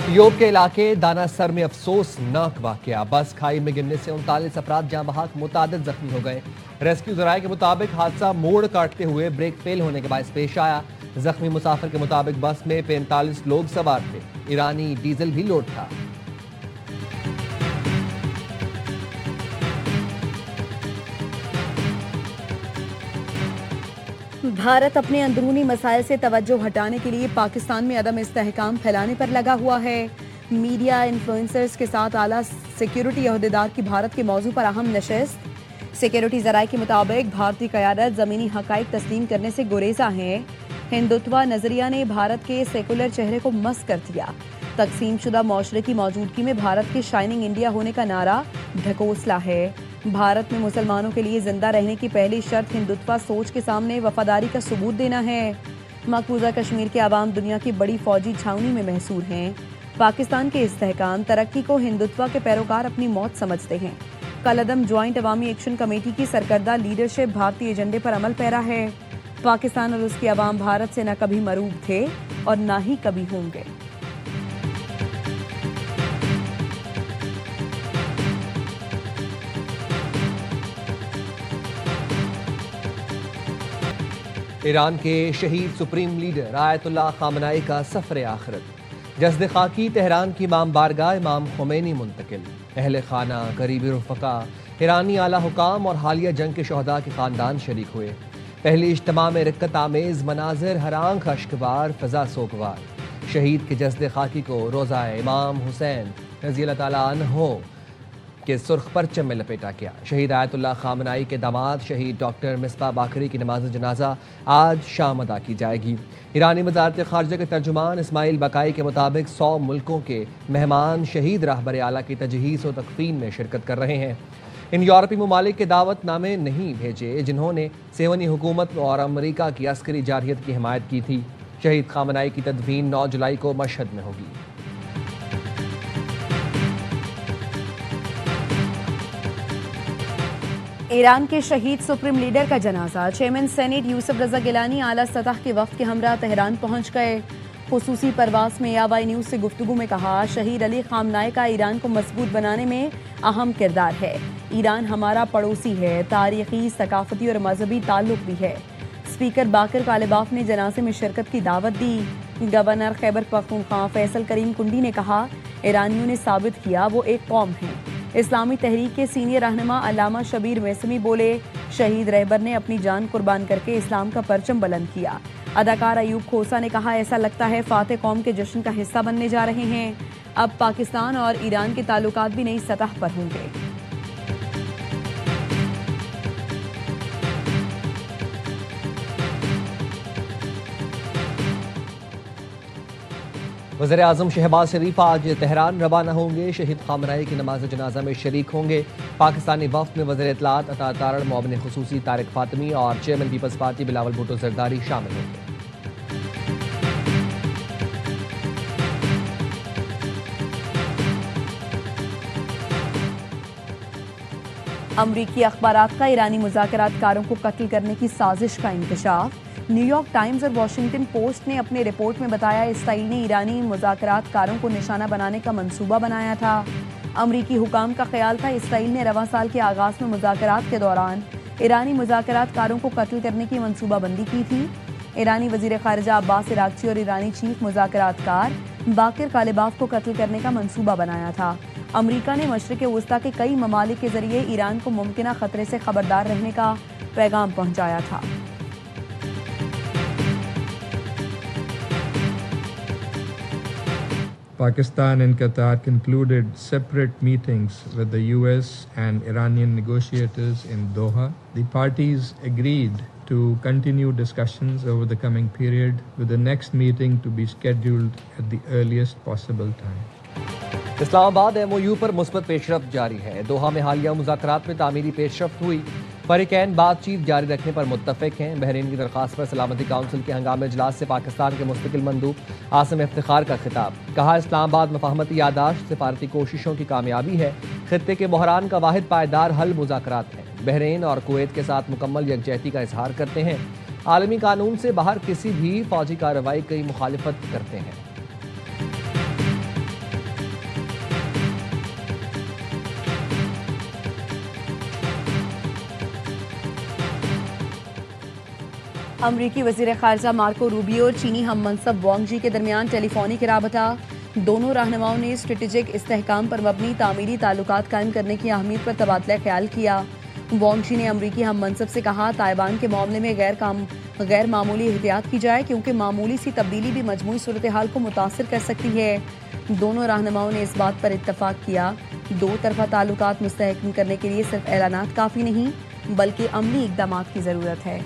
योग के इलाके दाना सर में अफसोसनाक वाकया। बस खाई में गिरने से 39 अफराद जहां बहक मुतादिद जख्मी हो गए। रेस्क्यू जराये के मुताबिक हादसा मोड़ काटते हुए ब्रेक फेल होने के बायस पेश आया। जख्मी मुसाफिर के मुताबिक बस में 45 लोग सवार थे। ईरानी डीजल भी लोड था। भारत अपने अंदरूनी मसाइल से तवज्जो हटाने के लिए पाकिस्तान में अदम इस्तेहकाम फैलाने पर लगा हुआ है। मीडिया इन्फ्लुएंसर्स के साथ आला सिक्योरिटी अहदेदार की भारत के मौजू पर अहम नशिस्त। सिक्योरिटी जराये के मुताबिक भारतीय क़यादत ज़मीनी हक़ाइक़ तस्लीम करने से गुरेज़ा है। हिंदुत्व नजरिया ने भारत के सेकुलर चेहरे को मस कर दिया। तकसीम शुदा माशरे की मौजूदगी में भारत के शाइनिंग इंडिया होने का नारा ढकोसला है। भारत में मुसलमानों के लिए जिंदा रहने की पहली शर्त हिंदुत्व सोच के सामने वफादारी का सबूत देना है। मकबूजा कश्मीर के अवाम दुनिया की बड़ी फौजी छावनी में महसूर हैं। पाकिस्तान के इस्तेहकाम तरक्की को हिंदुत्व के पैरोकार अपनी मौत समझते हैं। कलअदम ज्वाइंट अवामी एक्शन कमेटी की सरकर्दा लीडरशिप भारतीय एजेंडे पर अमल पैरा है। पाकिस्तान और उसके अवाम भारत से न कभी मरूब थे और न ही कभी होंगे। ईरान के शहीद सुप्रीम लीडर आयतुल्लाह खामनाई का सफर आखिरत। जस्द खाकी तेहरान की इमाम बारगाह इमाम खुमैनी मुंतकिल। अहले खाना, करीबी रुफ़क़ा, ईरानी आला हुकाम और हालिया जंग के शहदा के ख़ानदान शरीक हुए। पहली इज्तिमा में रिक्कत आमेज़ मनाजिर, हर आंख अश्कबार, फ़ज़ा सोगवार। शहीद के जस्द खाकी को रोज़ा इमाम हुसैन रज़ी अल्लाह ताला अन्हो के सुर्ख परचम में लपेटा गया। शहीद आयतुल्लाह खामनाई के दामाद शहीद डॉक्टर मिसबा बाकरी की नमाज जनाजा आज शाम अदा की जाएगी। ईरानी वज़ारत ख़ारिजा के तर्जुमान इस्माइल बकाई के मुताबिक 100 मुल्कों के मेहमान शहीद रहबर आला की तजहीज़ व तकफ़ीन में शिरकत कर रहे हैं। इन यूरोपी ममालिक के दावतनामे नहीं भेजे जिन्होंने सेवनी हुकूमत और अमरीका की अस्करी जारहियत की हिमायत की थी। शहीद खामनाई की तदफीन 9 जुलाई को मशहद में होगी। ईरान के शहीद सुप्रीम लीडर का जनाजा। चेयरमैन सेनेट यूसुफ रजा गिलानी आला सतह के वफ्द के हमरा तेहरान पहुंच गए। खुसूसी परवास में यावाई न्यूज से गुफ्तगू में कहा, शहीद अली खामनाई का ईरान को मजबूत बनाने में अहम किरदार है। ईरान हमारा पड़ोसी है, तारीखी, सकाफती और मजहबी ताल्लुक भी है। स्पीकर बाकर कालिबाफ ने जनाजे में शिरकत की दावत दी। गवर्नर खैबर पख्तूनख्वा फैसल करीम कुंडी ने कहा, ईरानियों ने साबित किया वो एक कौम है। इस्लामी तहरीक के सीनियर रहनुमा अल्लामा शबीर मैसमी बोले, शहीद रहबर ने अपनी जान कुर्बान करके इस्लाम का परचम बुलंद किया। अदाकार अयूब खोसा ने कहा, ऐसा लगता है फातेह कौम के जश्न का हिस्सा बनने जा रहे हैं। अब पाकिस्तान और ईरान के ताल्लुकात भी नई सतह पर होंगे। वज़ीर आज़म शहबाज शरीफ आज तेहरान रवाना होंगे। शहीद खामनाई की नमाज जनाजा में शरीक होंगे। पाकिस्तानी वफ्द में वज़ीर इत्तलात अता तारड़, मुअव्विन खुसूसी तारिक फातिमी और chairman people's party Bilawal Bhutto Zardari शामिल होंगे। अमरीकी अखबारात का ईरानी मुज़ाकरातकारों को कत्ल करने की साजिश का इंकशाफ। न्यूयॉर्क टाइम्स और वॉशिंगटन पोस्ट ने अपने रिपोर्ट में बताया, इसराइल ने ईरानी मुज़ाकरातकारों को निशाना बनाने का मंसूबा बनाया था। अमरीकी हुकाम का ख्याल था इसराइल ने रवां साल के आगाज में मुज़ाकरात के दौरान ईरानी मुज़ाकरातकारों को कत्ल करने की मंसूबाबंदी की थी। ईरानी वज़ीर ख़ारिजा अब्बास इराक़ची और ईरानी चीफ मुज़ाकरातकार बाकिर कालिबाफ को कत्ल करने का मंसूबा बनाया था। अमरीका ने मशरिक़ वुस्ता के कई ममालिक के जरिए ईरान को मुमकिना खतरे से खबरदार रहने का पैगाम पहुंचाया था। Pakistan and Qatar concluded separate meetings with the US and Iranian negotiators in Doha. The parties agreed to continue discussions over the coming period, with the next meeting to be scheduled at the earliest possible time. Islamabad MOU पर मुस्बत पेशरफ्त जारी है। दोहा में हालिया मुज़ाकरात में तामीरी पेशरफ्त हुई। फरीकैन बातचीत जारी रखने पर मुत्तफिक हैं। बहरीन की दरख्वास्त पर सलामती काउंसिल के हंगामी इजलास से पाकिस्तान के मुस्तकिल मंदूब आसिम इफ्तिखार का खिताब। कहा, इस्लामाबाद मफाहमती यादाश्त सिफारती कोशिशों की कामयाबी है। खित्ते के बहरान का वाहिद पायदार हल मुज़ाकरात है। बहरीन और कुवैत के साथ मुकम्मल यकजहती का इजहार करते हैं। आलमी कानून से बाहर किसी भी फौजी कार्रवाई की मुखालिफत करते हैं। अमरीकी वजीर खारजा मार्को रूबियो और चीनी हम मनसब वांग जी के दरमियान टेलीफोनिक राबता। दोनों रहनुमाओं ने स्ट्रेटेजिक इस्तेहकाम पर मबनी तामीरी ताल्लुकात कायम करने की अहमियत पर तबादला ख्याल किया। वांग जी ने अमरीकी हम मनसब से कहा, ताइवान के मामले में गैर मामूली एहतियात की जाए, क्योंकि मामूली सी तब्दीली भी मजमूई सूरत हाल को मुतासर कर सकती है। दोनों रहनुमाओं ने इस बात पर इत्तफाक किया, दो तरफा ताल्लुकात मुस्तहकम करने के लिए सिर्फ ऐलानात काफ़ी नहीं, बल्कि अमली इक़दाम की ज़रूरत है।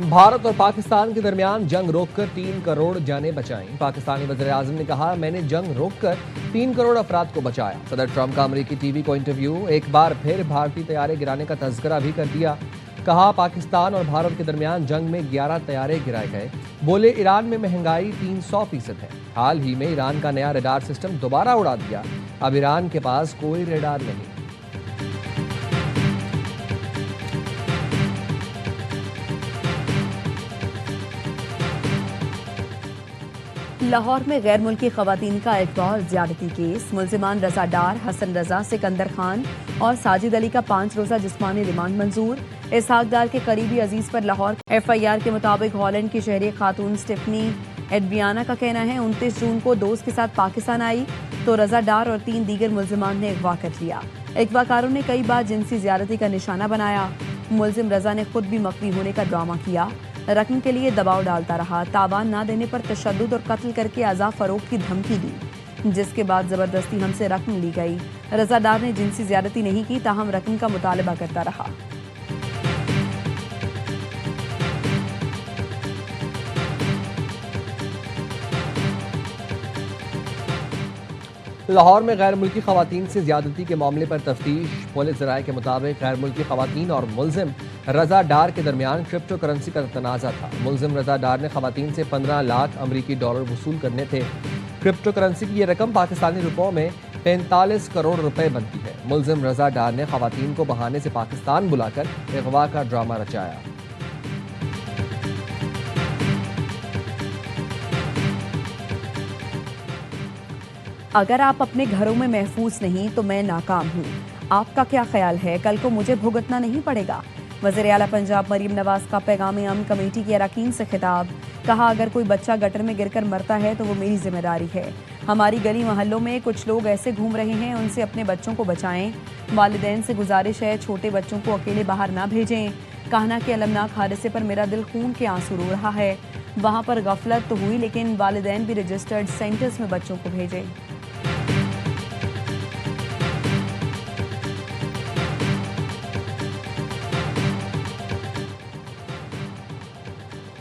भारत और पाकिस्तान के दरमियान जंग रोककर 3 करोड़ जानें बचाईं। पाकिस्तानी वज़ीर-ए-आज़म ने कहा, मैंने जंग रोककर 3 करोड़ अफराद को बचाया। सदर ट्रंप का अमरीकी टीवी को इंटरव्यू, एक बार फिर भारतीय तैयारे गिराने का तज़किरा भी कर दिया। कहा, पाकिस्तान और भारत के दरमियान जंग में 11 तैयारे गिराए गए। बोले, ईरान में महंगाई 300% है। हाल ही में ईरान का नया रडार सिस्टम दोबारा उड़ा दिया। अब ईरान के पास कोई रडार नहीं। लाहौर में गैर मुल्की खवातीन का अगवा और ज्यादती केस। मुल्जिमान रजा डार, हसन रजा, सिकंदर खान और साजिद अली का 5 रोजा जिस्मानी रिमांड मंजूर। इसहाक डार के करीबी अजीज पर लाहौर FIR के मुताबिक हॉलैंड की शहरी खातून स्टेफनी एडबियाना का कहना है 29 जून को दोस्त के साथ पाकिस्तान आई तो रजा डार और 3 दीगर मुल्जिमान ने अगवा कर लिया। अगवाकारों ने कई बार जिनसी ज्यादती का निशाना बनाया। मुल्जिम रजा ने खुद भी मकनी होने का ड्रामा किया, रकम के लिए दबाव डालता रहा, तावान ना देने पर तशद्दुद और कत्ल करके अज़ा फरोख्त की धमकी दी, जिसके बाद जबरदस्ती हमसे रकम ली गई। रजा डार ने जिनसी ज्यादती नहीं की, ताहम रकम का मुतालबा करता रहा। लाहौर में गैर मुल्की खवातीन से ज्यादती के मामले पर तफ्तीश। पुलिस राय के मुताबिक गैर मुल्की खवातीन और मुल्जिम रजा डार के दरमियान क्रिप्टो करेंसी का तनाज़ा था। मुल्जिम रजा डार ने खवातीन से 15 लाख अमरीकी डॉलर वसूल करने थे। क्रिप्टो करेंसी की यह रकम पाकिस्तानी रुपयों में 45 करोड़ रुपए बनती है। मुल्जिम रजा डार ने खवातीन को बहाने से पाकिस्तान बुलाकर अगवा का ड्रामा रचाया। अगर आप अपने घरों में महफूज नहीं तो मैं नाकाम हूँ। आपका क्या ख्याल है, कल को मुझे भुगतना नहीं पड़ेगा? वज़ीर आला पंजाब मरीम नवाज का पैगाम अमन कमेटी के अरकान से खिताब। कहा, अगर कोई बच्चा गटर में गिरकर मरता है तो वो मेरी जिम्मेदारी है। हमारी गली मोहल्लों में कुछ लोग ऐसे घूम रहे हैं, उनसे अपने बच्चों को बचाएं। वालिदैन से गुजारिश है, छोटे बच्चों को अकेले बाहर ना भेजें। कहना के अलमनाक हादसे पर मेरा दिल खून के आंसू रो रहा है। वहाँ पर गफलत तो हुई, लेकिन वालिदैन भी रजिस्टर्ड सेंटर्स में बच्चों को भेजें।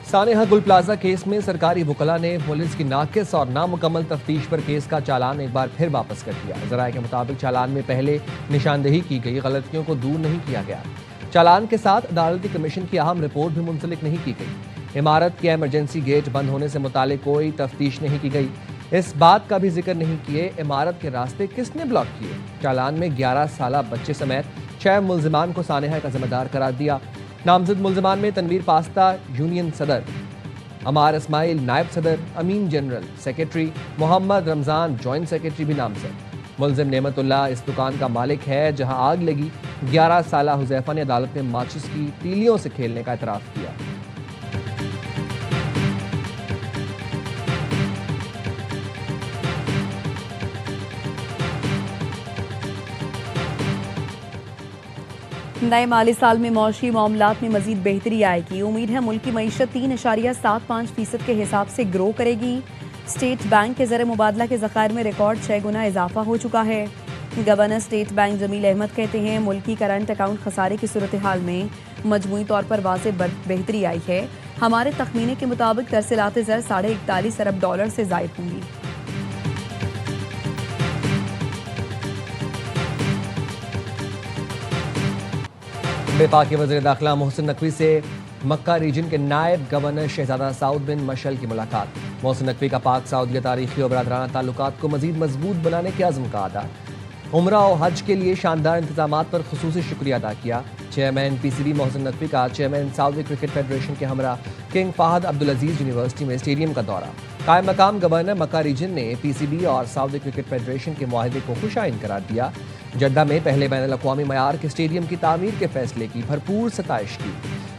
सानेहा गुल प्लाजा केस में सरकारी वकला ने पुलिस की नाकिस और नामुकम्मल तफ्तीश पर केस का चालान एक बार फिर वापस कर दिया। ज़राए के मुताबिक चालान में पहले निशानदेही की गई गलतियों को दूर नहीं किया गया। चालान के साथ अदालती कमीशन की अहम रिपोर्ट भी मुंसलिक नहीं की गई। इमारत के एमरजेंसी गेट बंद होने से मुतालिक कोई तफ्तीश नहीं की गई। इस बात का भी जिक्र नहीं किए इमारत के रास्ते किसने ब्लॉक किए। चालान में 11 साला बच्चे समेत 6 मुल्जिमान को सानेहा का जिम्मेदार करार दिया। नामजद मुल्जिमान में तनवीर पास्ता यूनियन सदर, अमार इस्माइल नायब सदर, Amin general secretary, Mohammad Ramzan joint secretary भी नामजद। मुल्जिम नेमतुल्लाह इस दुकान का मालिक है जहां आग लगी। 11 साला हुज़ैफा ने अदालत में माचिस की तीलियों से खेलने का एतराफ़ किया। नए माली साल में मौशी मामलात में मजीद बेहतरी आएगी। उम्मीद है मुल्क की मईशत 3.75% के हिसाब से ग्रो करेगी। स्टेट बैंक के ज़र मुबादला के ज़खायर में रिकॉर्ड 6 गुना इजाफा हो चुका है। Governor state bank Jameel Ahmed कहते हैं, मुल्क की करंट अकाउंट खसारे की सूरत हाल में मजमूई तौर पर वाज़े बेहतरी आई है। हमारे तखमीने के मुताबिक तरसीलात ज़र $41.5 अरब से ज़ायद होंगी। वफाकी वज़ीर दाखिला मोहसिन नकवी से मक्का रीजन के नायब गवर्नर शहजादा साउद बिन मशल की मुलाकात। मोहसिन नकवी का पाक सऊदीया तारीखी और बरादराना ताल्लुकात को मजीद मजबूत बनाने के अज़्म का अदा। उम्रा और हज के लिए शानदार इंतजाम पर खुसूसी शुक्रिया अदा किया। चेयरमैन पीसीबी मोहसिन नकवी का चेयरमैन सऊदी क्रिकेट फेडरेशन के हमरा किंग फहद अब्दुल अजीज यूनिवर्सिटी में स्टेडियम का दौरा। कायम मकाम गवर्नर मक्का रीजन ने पीसीबी और सऊदी क्रिकेट फेडरेशन के मुआहदे को खुशाइन करार दिया। जद्दा में पहले बैनुल अक़वामी मयार के स्टेडियम की तामीर के फैसले की भरपूर सताइश की।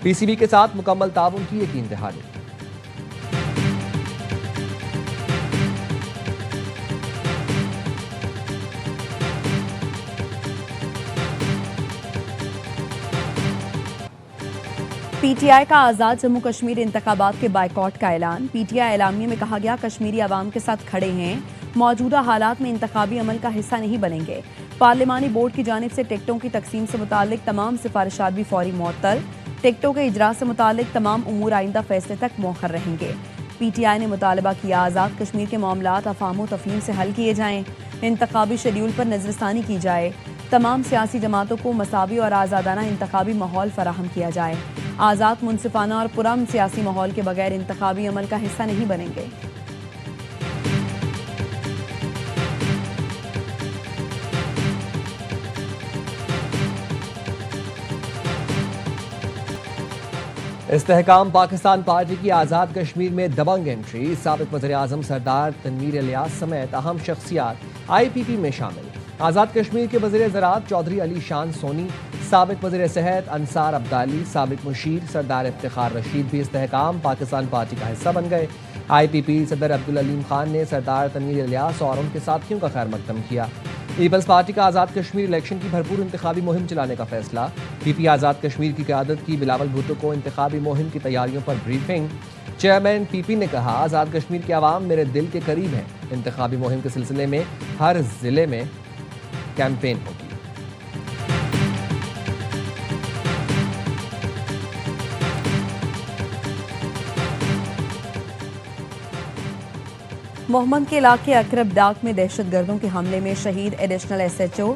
पीसीबी के साथ मुकम्मल ताउन की यकीन दहानी। पीटीआई का आज़ाद जम्मू कश्मीर इंतखाबात के बाइकॉट का ऐलान। पीटीआई एलामिये में कहा गया, कश्मीरी आवाम के साथ खड़े हैं, मौजूदा हालात में इंतखाबी अमल का हिस्सा नहीं बनेंगे। पार्लिमानी बोर्ड की जानिब से टिकटों की तकसीम से मुतालिक तमाम सिफारिशात भी फौरी मुअत्तल। टिकटों के इजरा से मुतालिक तमाम उमूर आइंदा फैसले तक मौखर रहेंगे। पीटीआई ने मुतालबा किया, आज़ाद कश्मीर के मामलात अफाम तफहीम से हल किए जाएं, इंतखाबी शेड्यूल पर नजरसानी की जाए, तमाम सियासी जमातों को मसावी और आज़ादाना इंतखाबी माहौल फराहम किया जाए। आज़ाद, मुनसिफाना और पुरअमन सियासी माहौल के बगैर इंतखाबी अमल का हिस्सा नहीं बनेंगे। इस्तेहकाम पाकिस्तान पार्टी की आज़ाद कश्मीर में दबंग एंट्री। साबिक वज़ीर आज़म सरदार तनवीर इलियास समेत अहम शख्सियात IPP में शामिल। आज़ाद कश्मीर के वज़ीर ज़राअत चौधरी अली शान सोनी, साबिक वज़ीर सेहत अंसार अब्दाली, साबिक मुशीर सरदार इफ्तिखार रशीद भी इस्तेहकाम पाकिस्तान पार्टी का हिस्सा बन गए। IPP सदर अब्दुल अलीम खान ने सरदार तनवीर इलियास और उनके साथियों का खैर मकदम किया। पीपल्स पार्टी का आज़ाद कश्मीर इलेक्शन की भरपूर इंतखाबी मुहिम चलाने का फैसला। PP आज़ाद कश्मीर की क़यादत की बिलावल भुट्टो को इंतखाबी मुहिम की तैयारियों पर ब्रीफिंग। चेयरमैन PP ने कहा, आज़ाद कश्मीर के अवाम मेरे दिल के करीब हैं। इंतखाबी मुहिम के सिलसिले में हर जिले में कैंपेन होगी। मोहम्मद के इलाके अकरब डाक में दहशतगर्दों के हमले में शहीद एडिशनल SHO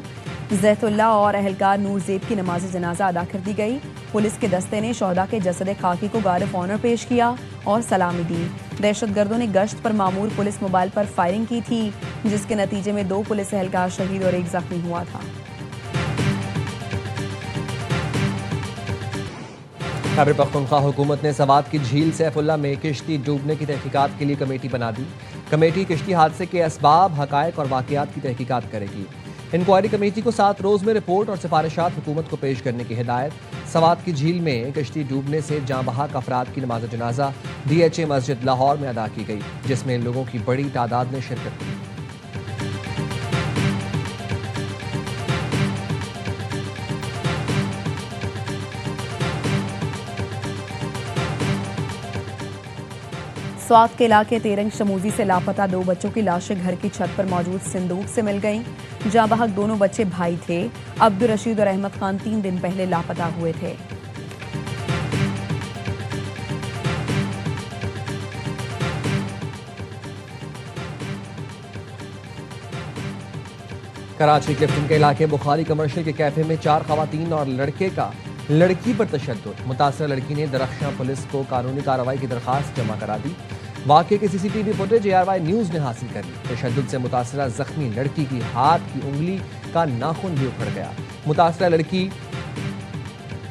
जैतुल्ला और अहलकार नूर ज़ेब की नमाज जनाजा अदा कर दी गई। पुलिस के दस्ते ने शोहदा के जसद खाकी को गार्ड ऑफ ऑनर पेश किया और सलामी दी। दहशतगर्दों ने गश्त पर मामूर पुलिस मोबाइल पर फायरिंग की थी, जिसके नतीजे में 2 पुलिस एहलकार शहीद और 1 जख्मी हुआ था। खैबर पख्तूनख्वा हुकूमत ने सवात की झील सैफुल्ला में किश्ती डूबने की तहकीकात के लिए कमेटी बना दी। कमेटी किश्ती हादसे के असबाब, हकायक और वाक़यात की तहकीकात करेगी। इंक्वायरी कमेटी को 7 रोज़ में रिपोर्ट और सिफारिशात हुकूमत को पेश करने की हिदायत। सवात की झील में किश्ती डूबने से जाँ बहक अफराद की नमाज जनाजा DHA मस्जिद लाहौर में अदा की गई, जिसमें लोगों की बड़ी तादाद ने शिरकत की। स्वात के इलाके तेरंग शमूजी से लापता 2 बच्चों की लाशें घर की छत पर मौजूद सिंदूक से मिल गईं। जाँ बहक दोनों बच्चे भाई थे। अब्दुल रशीद और अहमद खान 3 दिन पहले लापता हुए थे। कराची क्लिफ्टन के इलाके बुखारी कमर्शियल के कैफे में 4 खवातीन और लड़की पर तशद्दुद। मुतासरा लड़की ने दरख्शां पुलिस को कानूनी कार्रवाई की दरखास्त जमा करा दी। वाक़े की CCTV फुटेज ARY न्यूज़ ने हासिल कर ली। तशद्दुद से मुतासरा जख्मी लड़की की हाथ की उंगली का नाखून भी उखड़ गया। मुतासरा लड़की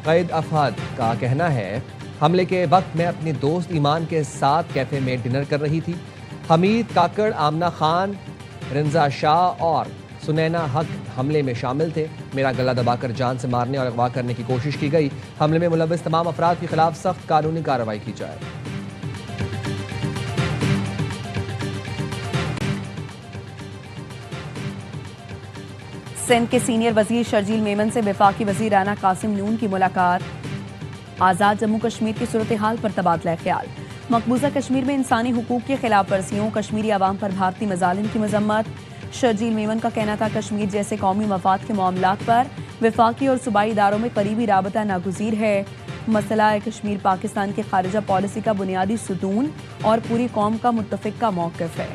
कैद अफाद का कहना है, हमले के वक्त मैं अपने दोस्त ईमान के साथ कैफे में डिनर कर रही थी। हमीद काकड़, आमना खान, रिंजा शाह और सुनैना हक हमले में शामिल थे। मेरा गला दबाकर जान से मारने और अगवा करने की कोशिश की गई। हमले में मुलव्वस तमाम अफराद के खिलाफ सख्त कानूनी कार्रवाई की जाए। सिंध के सीनियर वजीर शर्जील मेमन से वफाकी वजीर राना कासिम नून की मुलाकात। आज़ाद जम्मू कश्मीर की सूरत हाल पर तबादला ख्याल। मकबूजा कश्मीर में इंसानी हुकूक की खिलाफ वर्जियों, कश्मीरी आवाम पर भारतीय मजालिम की मजम्मत। शर्जील मेमन का कहना था, कश्मीर जैसे कौमी मफाद के मामलात पर वफाकी और सूबाई इदारों में करीबी राबता नागुज़ीर है। मसला कश्मीर पाकिस्तान की खारिजा पॉलिसी का बुनियादी सुतून और पूरी कौम का मुत्तफ़िक़ा मौक़िफ़ है।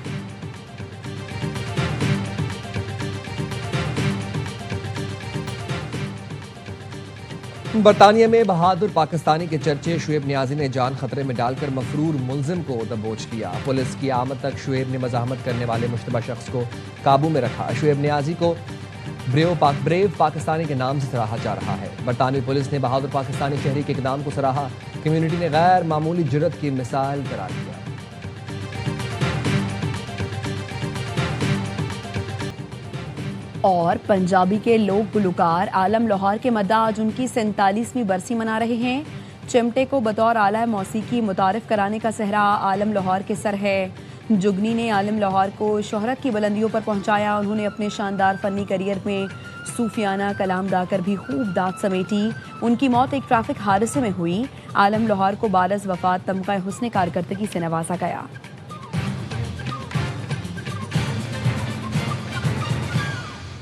बरतानिया में बहादुर पाकिस्तानी के चर्चे। शुएब नियाजी ने जान खतरे में डालकर मफरूर मुलजिम को दबोच लिया। पुलिस की आमद तक शुएब ने मज़ाहमत करने वाले मुश्तबा शख्स को काबू में रखा। शुएब नियाजी को ब्रेव पाकिस्तानी के नाम से सराहा जा रहा है। बरतानवी पुलिस ने बहादुर पाकिस्तानी शहरी के इक़दाम को सराहा। कम्युनिटी ने गैर मामूली जुर्रत की मिसाल करार दिया। और पंजाबी के लोक गुलकार आलम लोहार के मद्दा आज उनकी 47वीं बरसी मना रहे हैं। चिमटे को बतौर आला मौसीकी मुतारिफ कराने का सहरा आलम लोहार के सर है। जुगनी ने आलम लोहार को शोहरत की बुलंदियों पर पहुंचाया। उन्होंने अपने शानदार फनी करियर में सूफियाना कलाम गाकर भी खूब दाद समेटी। उनकी मौत एक ट्रैफिक हादसे में हुई। आलम लोहार को बारस वफात तमगा हुस्न कारकर्दगी से नवाजा गया।